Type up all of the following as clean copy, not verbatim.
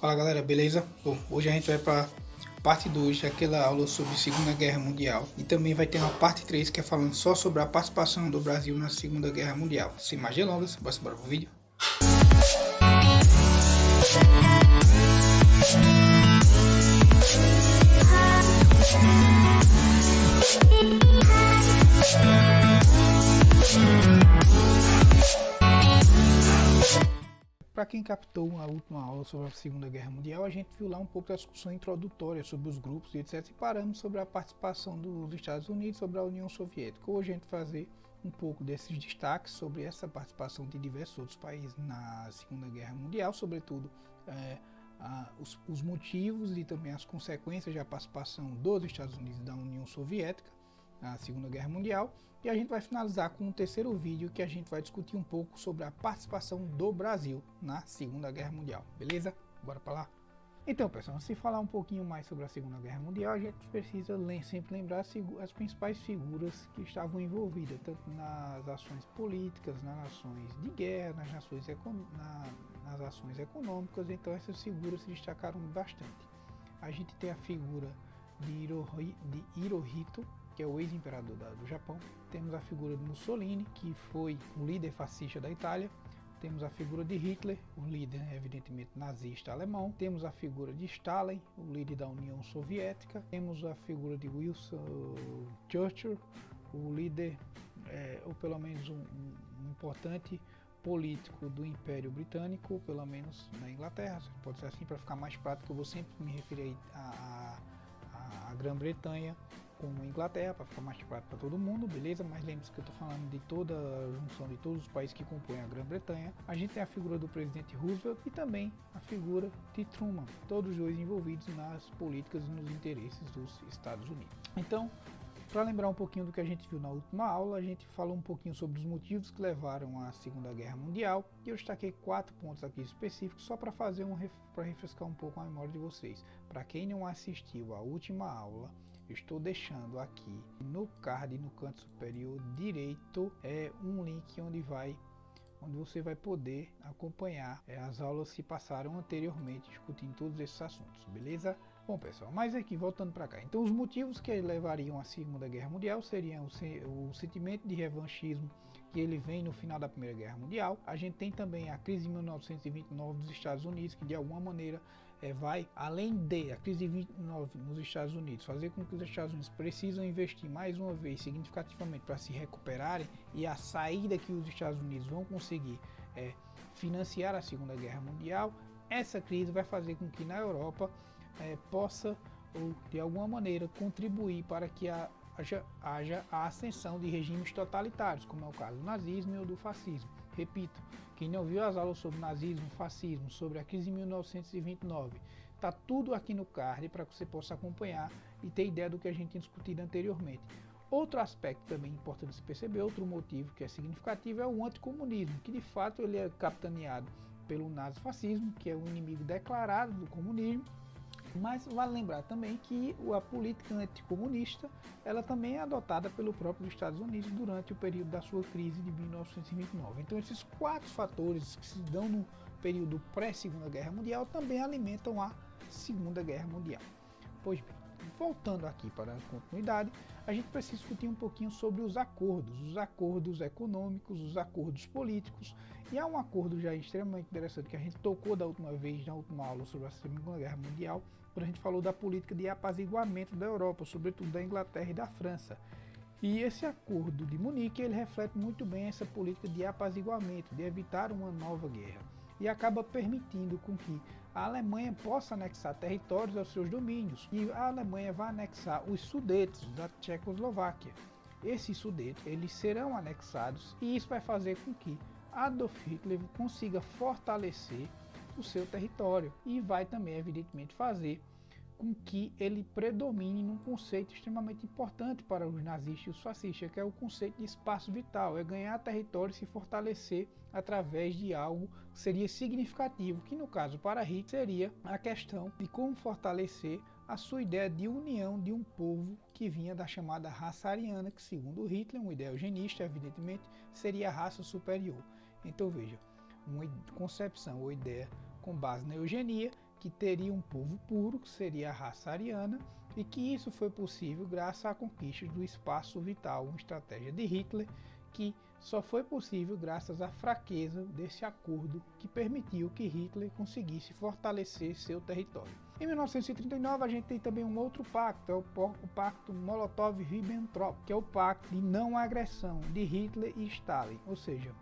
Fala galera, beleza? Bom, hoje a gente vai para parte 2 daquela aula sobre Segunda Guerra Mundial e também vai ter uma parte 3 que é falando só sobre a participação do Brasil na Segunda Guerra Mundial. Sem mais delongas, bora pro vídeo. Para quem captou a última aula sobre a Segunda Guerra Mundial, a gente viu lá um pouco da discussão introdutória sobre os grupos e etc. E paramos sobre a participação dos Estados Unidos sobre a União Soviética. Hoje a gente vai fazer um pouco desses destaques sobre essa participação de diversos outros países na Segunda Guerra Mundial, sobretudo os motivos e também as consequências da participação dos Estados Unidos e da União Soviética na Segunda Guerra Mundial. E a gente vai finalizar com um terceiro vídeo que a gente vai discutir um pouco sobre a participação do Brasil na Segunda Guerra Mundial, beleza? Bora para lá? Então, pessoal, se falar um pouquinho mais sobre a Segunda Guerra Mundial, a gente precisa sempre lembrar as principais figuras que estavam envolvidas, tanto nas ações políticas, nas ações de guerra, nas ações econômicas. Então, essas figuras se destacaram bastante. A gente tem a figura de Hirohito, que é o ex-imperador do Japão. Temos a figura de Mussolini, que foi o líder fascista da Itália. Temos a figura de Hitler, o líder evidentemente nazista alemão. Temos a figura de Stalin, o líder da União Soviética. Temos a figura de Winston Churchill, o líder, ou pelo menos um importante político do Império Britânico, ou pelo menos na Inglaterra. Pode ser assim para ficar mais prático, eu vou sempre me referir à Grã-Bretanha como Inglaterra, para ficar mais prático para todo mundo, beleza? Mas lembre-se que eu estou falando de toda a junção de todos os países que compõem a Grã-Bretanha. A gente tem a figura do presidente Roosevelt e também a figura de Truman, todos os dois envolvidos nas políticas e nos interesses dos Estados Unidos. Então, para lembrar um pouquinho do que a gente viu na última aula, a gente falou um pouquinho sobre os motivos que levaram à Segunda Guerra Mundial e eu destaquei 4 pontos aqui específicos só para para refrescar um pouco a memória de vocês. Para quem não assistiu à última aula, estou deixando aqui no card, no canto superior direito, um link onde você vai poder acompanhar as aulas que passaram anteriormente discutindo todos esses assuntos, beleza? Bom pessoal, mas aqui voltando para cá, então os motivos que levariam à Segunda Guerra Mundial seriam o sentimento de revanchismo que ele vem no final da Primeira Guerra Mundial. A gente tem também a crise de 1929 dos Estados Unidos, que de alguma maneira vai, além de a crise de 29 nos Estados Unidos, fazer com que os Estados Unidos precisam investir mais uma vez significativamente para se recuperarem, e a saída que os Estados Unidos vão conseguir financiar a Segunda Guerra Mundial. Essa crise vai fazer com que na Europa possa, ou de alguma maneira, contribuir para que haja a ascensão de regimes totalitários, como é o caso do nazismo e do fascismo. Repito, quem não viu as aulas sobre nazismo, fascismo, sobre a crise de 1929, está tudo aqui no card para que você possa acompanhar e ter ideia do que a gente tinha discutido anteriormente. Outro aspecto também importante se perceber, outro motivo que é significativo, é o anticomunismo, que de fato ele é capitaneado pelo nazifascismo, que é o inimigo declarado do comunismo. Mas vale lembrar também que a política anticomunista ela também é adotada pelo próprio Estados Unidos durante o período da sua crise de 1929. Então esses 4 fatores que se dão no período pré-Segunda Guerra Mundial também alimentam a Segunda Guerra Mundial. Pois bem, voltando aqui para a continuidade, a gente precisa discutir um pouquinho sobre os acordos econômicos, os acordos políticos. E há um acordo já extremamente interessante que a gente tocou da última vez, na última aula sobre a Segunda Guerra Mundial, quando a gente falou da política de apaziguamento da Europa, sobretudo da Inglaterra e da França. E esse acordo de Munique, ele reflete muito bem essa política de apaziguamento, de evitar uma nova guerra. E acaba permitindo com que a Alemanha possa anexar territórios aos seus domínios. E a Alemanha vai anexar os Sudetos da Tchecoslováquia. Esses Sudetos, eles serão anexados e isso vai fazer com que Adolf Hitler consiga fortalecer o seu território e vai também, evidentemente, fazer com que ele predomine num conceito extremamente importante para os nazistas e os fascistas, que é o conceito de espaço vital, é ganhar território e se fortalecer através de algo que seria significativo, que no caso para Hitler seria a questão de como fortalecer a sua ideia de união de um povo que vinha da chamada raça ariana, que segundo Hitler, uma ideia eugenista, evidentemente, seria a raça superior. Então veja, uma concepção ou ideia com base na eugenia, que teria um povo puro, que seria a raça ariana, e que isso foi possível graças à conquista do espaço vital, uma estratégia de Hitler que só foi possível graças à fraqueza desse acordo que permitiu que Hitler conseguisse fortalecer seu território. Em 1939 a gente tem também um outro pacto, é o pacto Molotov-Ribbentrop, que é o pacto de não agressão de Hitler e Stalin, ou seja,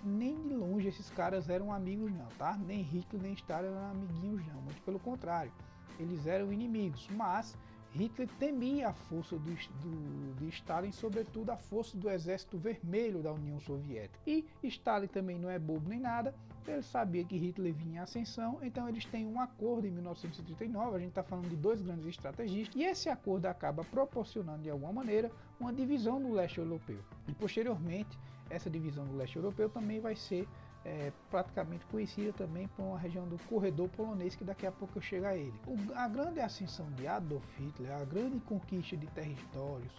nem de longe esses caras eram amigos não, tá? Nem Hitler nem Stalin eram amiguinhos não, muito pelo contrário, eles eram inimigos, mas Hitler temia a força de Stalin, sobretudo a força do Exército Vermelho da União Soviética. E Stalin também não é bobo nem nada, ele sabia que Hitler vinha em ascensão, então eles têm um acordo em 1939, a gente está falando de dois grandes estrategistas, e esse acordo acaba proporcionando de alguma maneira uma divisão do leste europeu. E posteriormente, essa divisão do leste europeu também vai ser praticamente conhecida também por uma região do corredor polonês, que daqui a pouco eu chego a ele. A grande ascensão de Adolf Hitler, a grande conquista de territórios,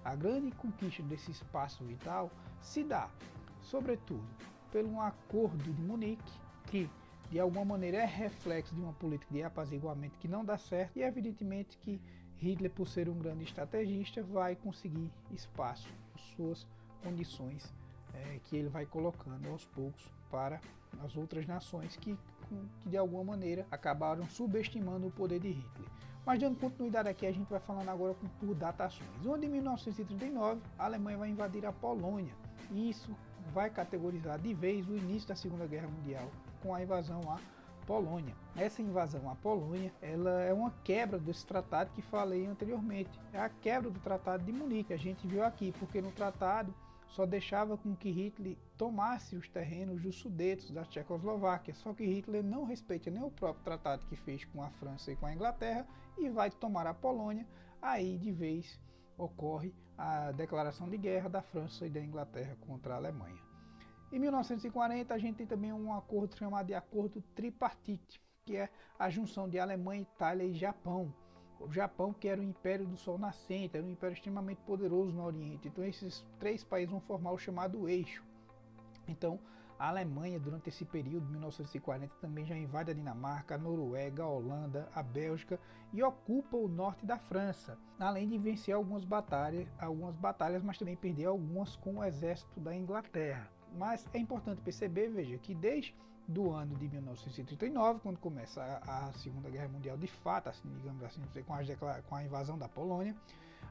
a grande conquista desse espaço vital se dá, sobretudo, pelo um acordo de Munique, que de alguma maneira é reflexo de uma política de apaziguamento que não dá certo, e evidentemente que Hitler, por ser um grande estrategista, vai conseguir espaço, suas condições que ele vai colocando aos poucos para as outras nações que de alguma maneira acabaram subestimando o poder de Hitler. Mas dando continuidade aqui, a gente vai falando agora por datações. Onde em 1939 a Alemanha vai invadir a Polônia, e isso vai categorizar de vez o início da Segunda Guerra Mundial com a invasão à Polônia. Essa invasão à Polônia, ela é uma quebra desse tratado que falei anteriormente. É a quebra do Tratado de Munique, a gente viu aqui, porque no tratado só deixava com que Hitler tomasse os terrenos dos Sudetos, da Tchecoslováquia, só que Hitler não respeita nem o próprio tratado que fez com a França e com a Inglaterra e vai tomar a Polônia. Aí de vez ocorre a declaração de guerra da França e da Inglaterra contra a Alemanha. Em 1940 a gente tem também um acordo chamado de Acordo Tripartite, que é a junção de Alemanha, Itália e Japão. O Japão, que era o Império do Sol Nascente, era um império extremamente poderoso no Oriente. Então esses três países vão formar o chamado eixo. Então a Alemanha, durante esse período, 1940, também já invade a Dinamarca, a Noruega, a Holanda, a Bélgica e ocupa o norte da França, além de vencer algumas batalhas, mas também perder algumas com o exército da Inglaterra. Mas é importante perceber, veja, que desde do ano de 1939, quando começa a Segunda Guerra Mundial de fato, assim, digamos assim, com a invasão da Polônia,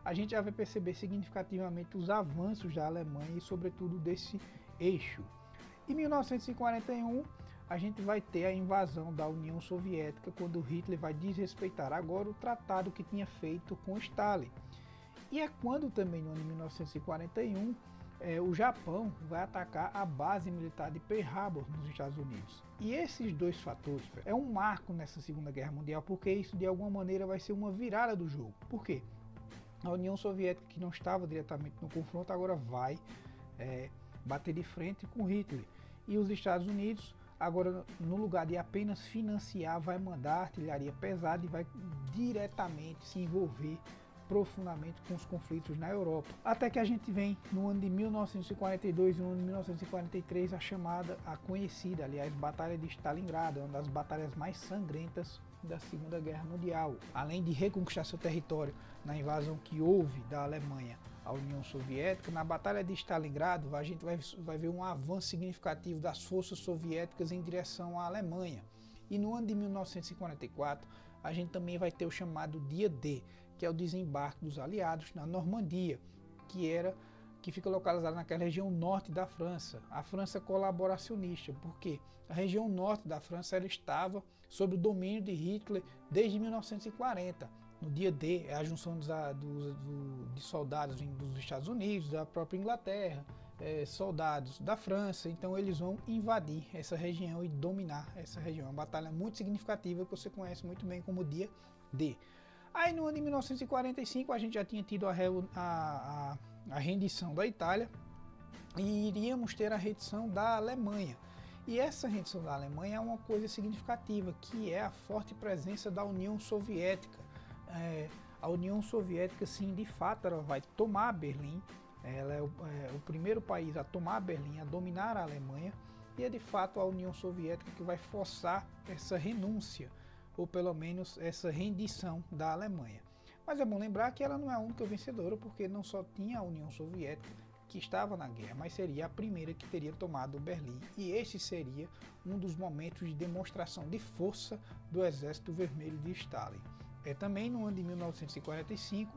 a gente já vai perceber significativamente os avanços da Alemanha e sobretudo desse eixo. Em 1941, a gente vai ter a invasão da União Soviética, quando Hitler vai desrespeitar agora o tratado que tinha feito com Stalin. E é quando também no ano de 1941, o Japão vai atacar a base militar de Pearl Harbor nos Estados Unidos. E esses dois fatores é um marco nessa Segunda Guerra Mundial, porque isso de alguma maneira vai ser uma virada do jogo. Por quê? A União Soviética, que não estava diretamente no confronto, agora vai bater de frente com Hitler. E os Estados Unidos, agora no lugar de apenas financiar, vai mandar artilharia pesada e vai diretamente se envolver profundamente com os conflitos na Europa. Até que a gente vem no ano de 1942 e no ano de 1943 a conhecida, aliás, Batalha de Stalingrado, uma das batalhas mais sangrentas da Segunda Guerra Mundial. Além de reconquistar seu território na invasão que houve da Alemanha à União Soviética, na Batalha de Stalingrado a gente vai ver um avanço significativo das forças soviéticas em direção à Alemanha. E no ano de 1944 a gente também vai ter o chamado Dia D, que é o desembarque dos aliados na Normandia, que fica localizada naquela região norte da França, a França colaboracionista, porque a região norte da França ela estava sob o domínio de Hitler desde 1940. No dia D é a junção de soldados dos Estados Unidos, da própria Inglaterra, soldados da França, então eles vão invadir essa região e dominar essa região. É uma batalha muito significativa que você conhece muito bem como Dia D. Aí no ano de 1945 a gente já tinha tido a rendição da Itália e iríamos ter a rendição da Alemanha. E essa rendição da Alemanha é uma coisa significativa, que é a forte presença da União Soviética. A União Soviética, sim, de fato, ela vai tomar Berlim, ela é o primeiro país a tomar Berlim, a dominar a Alemanha, e é de fato a União Soviética que vai forçar essa renúncia ou pelo menos essa rendição da Alemanha. Mas é bom lembrar que ela não é a única vencedora, porque não só tinha a União Soviética que estava na guerra, mas seria a primeira que teria tomado Berlim, e este seria um dos momentos de demonstração de força do Exército Vermelho de Stalin. É também no ano de 1945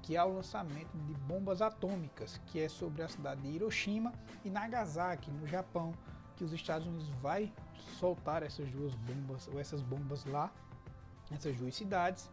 que há o lançamento de bombas atômicas, que é sobre a cidade de Hiroshima e Nagasaki, no Japão, que os Estados Unidos vai soltar essas duas bombas, ou essas bombas lá, nessas duas cidades,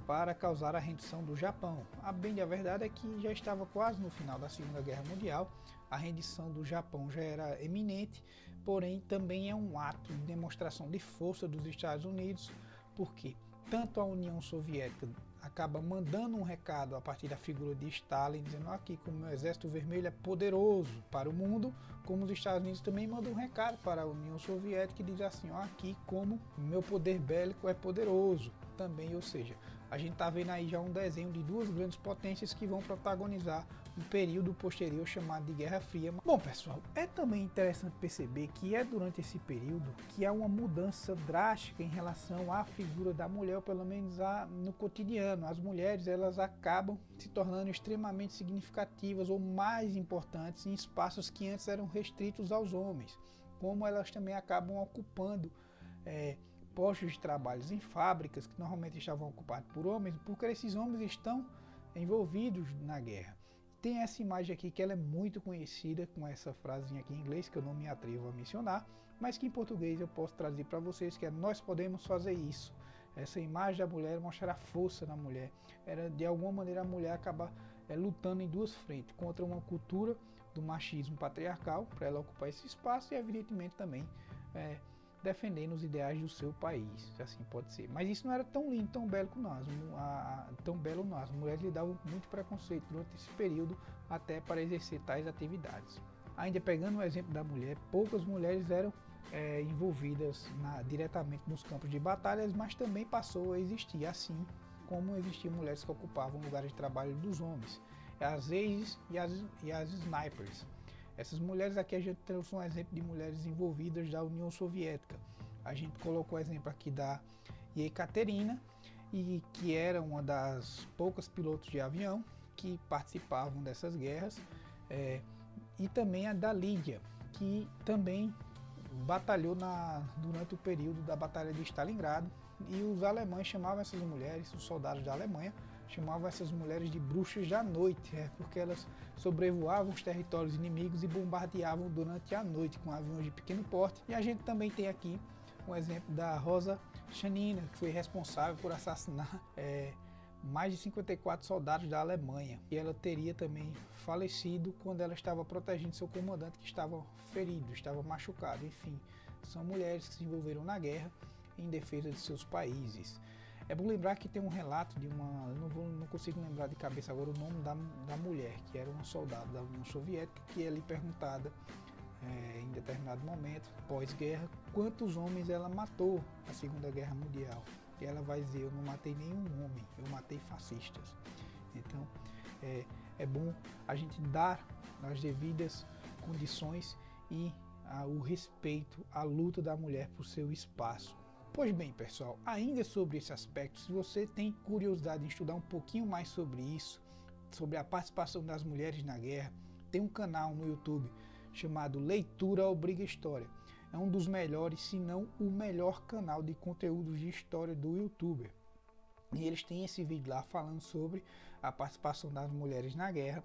para causar a rendição do Japão. A bem da verdade é que já estava quase no final da Segunda Guerra Mundial, a rendição do Japão já era eminente, porém também é um ato de demonstração de força dos Estados Unidos, porque tanto a União Soviética acaba mandando um recado a partir da figura de Stalin, dizendo aqui como o Exército Vermelho é poderoso para o mundo, como os Estados Unidos também mandam um recado para a União Soviética e diz assim, ó, aqui como meu poder bélico é poderoso também, ou seja, a gente está vendo aí já um desenho de duas grandes potências que vão protagonizar um período posterior chamado de Guerra Fria. Bom pessoal, é também interessante perceber que é durante esse período que há uma mudança drástica em relação à figura da mulher, ou pelo menos no cotidiano. As mulheres elas acabam se tornando extremamente significativas ou mais importantes em espaços que antes eram restritos aos homens, como elas também acabam ocupando postos de trabalho em fábricas que normalmente estavam ocupados por homens, porque esses homens estão envolvidos na guerra. Tem essa imagem aqui que ela é muito conhecida, com essa frasinha aqui em inglês que eu não me atrevo a mencionar, mas que em português eu posso trazer para vocês, que é nós podemos fazer isso. Essa imagem da mulher mostra a força da mulher. Era de alguma maneira a mulher acaba lutando em duas frentes, contra uma cultura do machismo patriarcal, para ela ocupar esse espaço, e evidentemente também defendendo os ideais do seu país, se assim pode ser. Mas isso não era tão lindo, tão belo não. As mulheres lidavam com muito preconceito durante esse período, até para exercer tais atividades. Ainda pegando o exemplo da mulher, poucas mulheres eram envolvidas diretamente nos campos de batalhas, mas também passou a existir, assim como existiam mulheres que ocupavam lugares de trabalho dos homens, as aces e as snipers. Essas mulheres aqui a gente trouxe um exemplo de mulheres envolvidas da União Soviética. A gente colocou o exemplo aqui da Yekaterina, e que era uma das poucas pilotos de avião que participavam dessas guerras, e também a da Lídia, que também batalhou durante o período da Batalha de Stalingrado, e os alemães chamavam essas mulheres, os soldados da Alemanha, chamavam essas mulheres de bruxas da noite, porque elas sobrevoavam os territórios inimigos e bombardeavam durante a noite com aviões de pequeno porte. E a gente também tem aqui um exemplo da Rosa Schaniner, que foi responsável por assassinar mais de 54 soldados da Alemanha. E ela teria também falecido quando ela estava protegendo seu comandante, que estava ferido, estava machucado. Enfim, são mulheres que se envolveram na guerra em defesa de seus países. É bom lembrar que tem um relato de uma, não consigo lembrar de cabeça agora o nome da mulher, que era uma soldada da União Soviética, que é ali perguntada em determinado momento, pós-guerra, quantos homens ela matou na Segunda Guerra Mundial. E ela vai dizer, eu não matei nenhum homem, eu matei fascistas. Então é bom a gente dar as devidas condições e o respeito à luta da mulher por seu espaço. Pois bem, pessoal, ainda sobre esse aspecto, se você tem curiosidade em estudar um pouquinho mais sobre isso, sobre a participação das mulheres na guerra, tem um canal no YouTube chamado Leitura Obriga História. É um dos melhores, se não o melhor canal de conteúdos de história do YouTube. E eles têm esse vídeo lá falando sobre a participação das mulheres na guerra.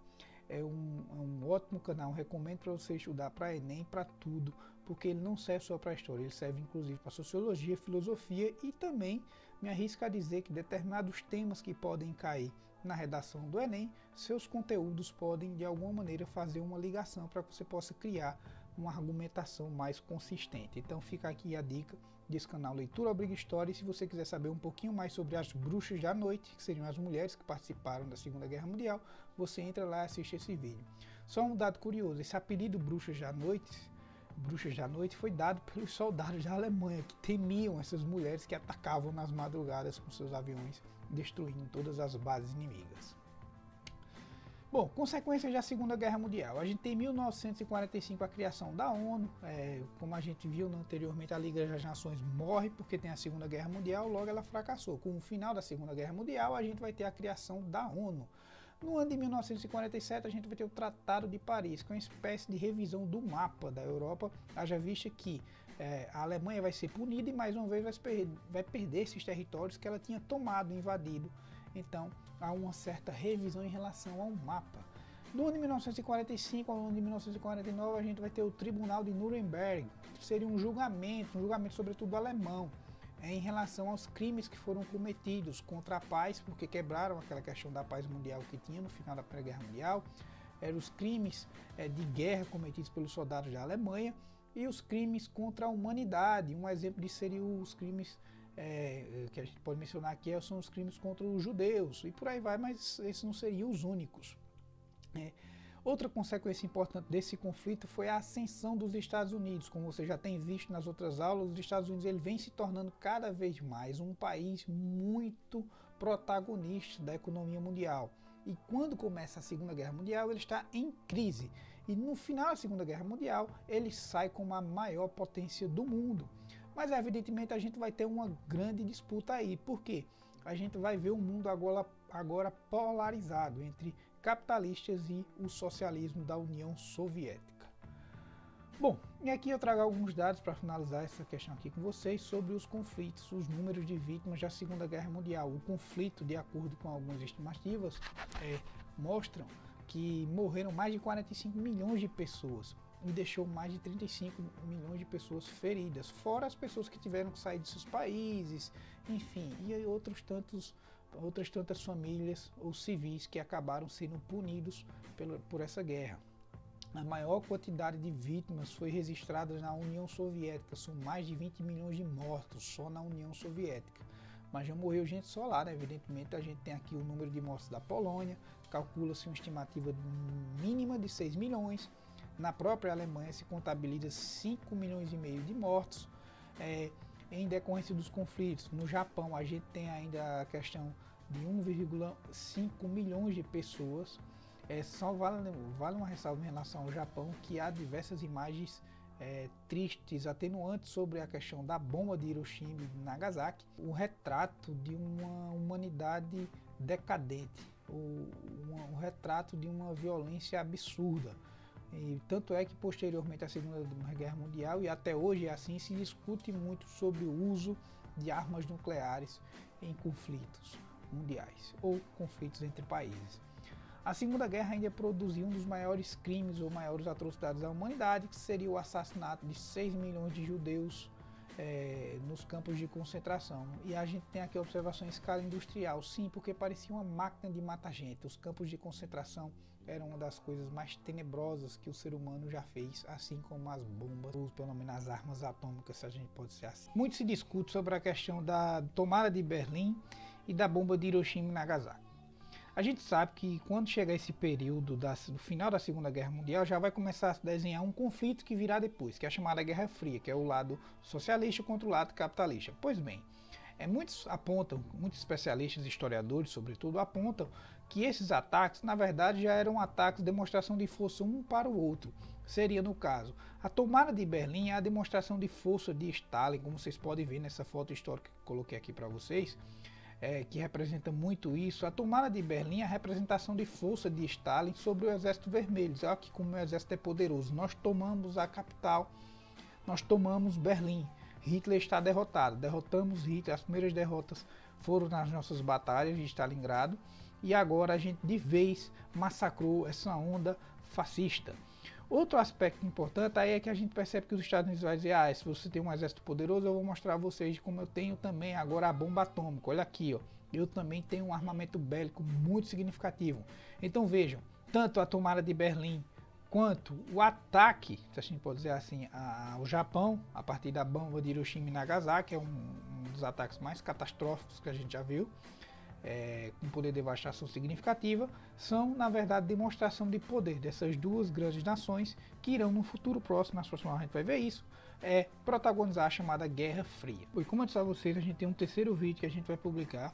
É um ótimo canal, recomendo para você estudar para Enem, para tudo, porque ele não serve só para a história, ele serve inclusive para sociologia, filosofia, e também me arrisco a dizer que determinados temas que podem cair na redação do Enem, seus conteúdos podem de alguma maneira fazer uma ligação para que você possa criar uma argumentação mais consistente. Então fica aqui a dica desse canal Leitura Obriga História, e se você quiser saber um pouquinho mais sobre as bruxas da noite, que seriam as mulheres que participaram da Segunda Guerra Mundial, você entra lá e assiste esse vídeo. Só um dado curioso, esse apelido Bruxas da Noite foi dado pelos soldados da Alemanha, que temiam essas mulheres que atacavam nas madrugadas com seus aviões, destruindo todas as bases inimigas. Bom, consequências da Segunda Guerra Mundial. A gente tem em 1945 a criação da ONU, como a gente viu anteriormente, a Liga das Nações morre porque tem a Segunda Guerra Mundial, logo ela fracassou. Com o final da Segunda Guerra Mundial, a gente vai ter a criação da ONU. No ano de 1947, a gente vai ter o Tratado de Paris, que é uma espécie de revisão do mapa da Europa, haja vista que a Alemanha vai ser punida e mais uma vez vai perder esses territórios que ela tinha tomado, invadido. Então, há uma certa revisão em relação ao mapa. No ano de 1945 ao ano de 1949, a gente vai ter o Tribunal de Nuremberg, que seria um julgamento sobretudo alemão, em relação aos crimes que foram cometidos contra a paz, porque quebraram aquela questão da paz mundial que tinha no final da Primeira Guerra Mundial, eram os crimes de guerra cometidos pelos soldados da Alemanha e os crimes contra a humanidade. Um exemplo disso seria os crimes que a gente pode mencionar aqui são os crimes contra os judeus e por aí vai, mas esses não seriam os únicos. Outra consequência importante desse conflito foi a ascensão dos Estados Unidos. Como você já tem visto nas outras aulas, os Estados Unidos ele vem se tornando cada vez mais um país muito protagonista da economia mundial. E quando começa a Segunda Guerra Mundial, ele está em crise. E no final da Segunda Guerra Mundial, ele sai como a maior potência do mundo. Mas evidentemente a gente vai ter uma grande disputa aí. Por quê? A gente vai ver o mundo agora polarizado entre capitalistas e o socialismo da União Soviética. Bom, e aqui eu trago alguns dados para finalizar essa questão aqui com vocês sobre os conflitos, os números de vítimas da Segunda Guerra Mundial. O conflito, de acordo com algumas estimativas, mostram que morreram mais de 45 milhões de pessoas e deixou mais de 35 milhões de pessoas feridas, fora as pessoas que tiveram que sair de seus países, enfim, e outras tantas famílias ou civis que acabaram sendo punidos por essa guerra. A maior quantidade de vítimas foi registrada na União Soviética, são mais de 20 milhões de mortos só na União Soviética. Mas já morreu gente só lá, né? Evidentemente a gente tem aqui o número de mortos da Polônia, calcula-se uma estimativa mínima de 6 milhões. Na própria Alemanha se contabiliza 5 milhões e meio de mortos em decorrência dos conflitos. No Japão a gente tem ainda a questão de 1,5 milhões de pessoas. Só vale uma ressalva em relação ao Japão que há diversas imagens tristes, atenuantes sobre a questão da bomba de Hiroshima e de Nagasaki, um retrato de uma humanidade decadente, um retrato de uma violência absurda. E tanto é que posteriormente à Segunda Guerra Mundial e até hoje é assim, se discute muito sobre o uso de armas nucleares em conflitos mundiais ou conflitos entre países. A Segunda Guerra ainda produziu um dos maiores crimes ou maiores atrocidades da humanidade, que seria o assassinato de 6 milhões de judeus nos campos de concentração. E a gente tem aqui a observação em escala industrial, sim, porque parecia uma máquina de matar gente. Os campos de concentração eram uma das coisas mais tenebrosas que o ser humano já fez, assim como as bombas, ou pelo menos as armas atômicas, se a gente pode ser assim. Muito se discute sobre a questão da tomada de Berlim e da bomba de Hiroshima e Nagasaki. A gente sabe que quando chegar esse período do final da Segunda Guerra Mundial, já vai começar a se desenhar um conflito que virá depois, que é a chamada Guerra Fria, que é o lado socialista contra o lado capitalista. Pois bem, muitos especialistas e historiadores, sobretudo, apontam que esses ataques, na verdade, já eram ataques de demonstração de força um para o outro. Seria, no caso, a tomada de Berlim é a demonstração de força de Stalin, como vocês podem ver nessa foto histórica que eu coloquei aqui para vocês, que representa muito isso. A tomada de Berlim é a representação de força de Stalin sobre o Exército Vermelho. Olha que como o exército é poderoso. Nós tomamos a capital, nós tomamos Berlim. Hitler está derrotado. Derrotamos Hitler. As primeiras derrotas foram nas nossas batalhas de Stalingrado. E agora a gente de vez massacrou essa onda fascista. Outro aspecto importante aí é que a gente percebe que os Estados Unidos vai dizer, se você tem um exército poderoso, eu vou mostrar a vocês como eu tenho também agora a bomba atômica. Olha aqui, ó, eu também tenho um armamento bélico muito significativo. Então vejam, tanto a tomada de Berlim quanto o ataque, se a gente pode dizer assim, ao Japão, a partir da bomba de Hiroshima e Nagasaki, é um dos ataques mais catastróficos que a gente já viu, com poder de devastação significativa, são na verdade demonstração de poder dessas duas grandes nações que irão no futuro próximo, nas próximas a gente vai ver isso, é protagonizar a chamada Guerra Fria. E como eu disse a vocês, a gente tem um terceiro vídeo que a gente vai publicar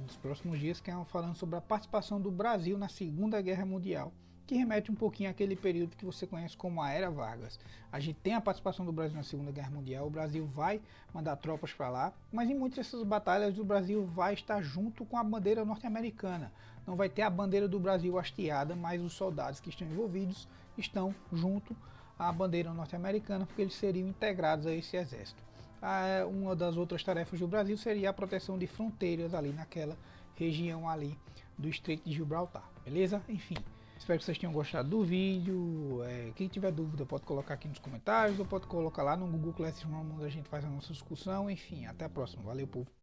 nos próximos dias, que é falando sobre a participação do Brasil na Segunda Guerra Mundial, que remete um pouquinho àquele período que você conhece como a Era Vargas. A gente tem a participação do Brasil na Segunda Guerra Mundial, o Brasil vai mandar tropas para lá, mas em muitas dessas batalhas o Brasil vai estar junto com a bandeira norte-americana. Não vai ter a bandeira do Brasil hasteada, mas os soldados que estão envolvidos estão junto à bandeira norte-americana, porque eles seriam integrados a esse exército. Uma das outras tarefas do Brasil seria a proteção de fronteiras ali naquela região ali do Estreito de Gibraltar, beleza? Enfim. Espero que vocês tenham gostado do vídeo. Quem tiver dúvida pode colocar aqui nos comentários ou pode colocar lá no Google Classroom onde a gente faz a nossa discussão. Enfim, até a próxima. Valeu, povo!